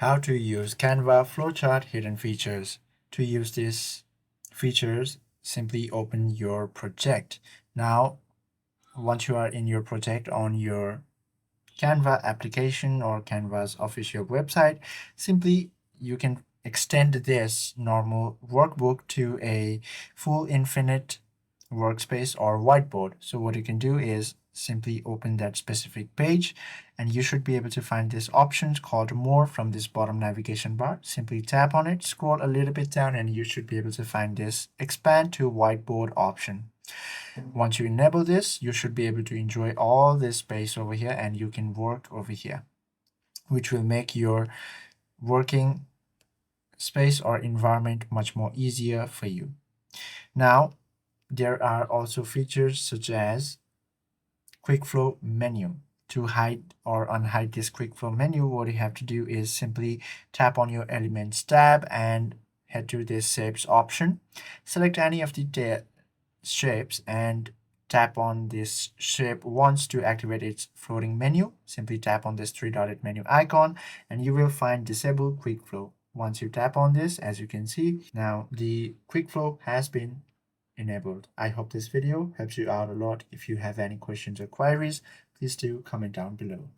How to use Canva Flowchart hidden features. To use these features, simply open your project. Now, once you are in your project on your Canva application or Canva's official website, simply you can extend this normal workbook to a full infinite workspace or whiteboard. So what you can do is simply open that specific page and you should be able to find this option called more from this bottom navigation bar. Simply tap on it, scroll a little bit down, and you should be able to find this expand to whiteboard option. Once you enable this, you should be able to enjoy all this space over here and you can work over here, which will make your working space or environment much more easier for you. Now, there are also features such as QuickFlow menu. To hide or unhide this QuickFlow menu, what you have to do is simply tap on your Elements tab and head to this Shapes option. Select any of the shapes and tap on this shape once to activate its floating menu. Simply tap on this three-dotted menu icon and you will find Disable QuickFlow. Once you tap on this, as you can see, now the QuickFlow has been enabled. I hope this video helps you out a lot. If you have any questions or queries, please do comment down below.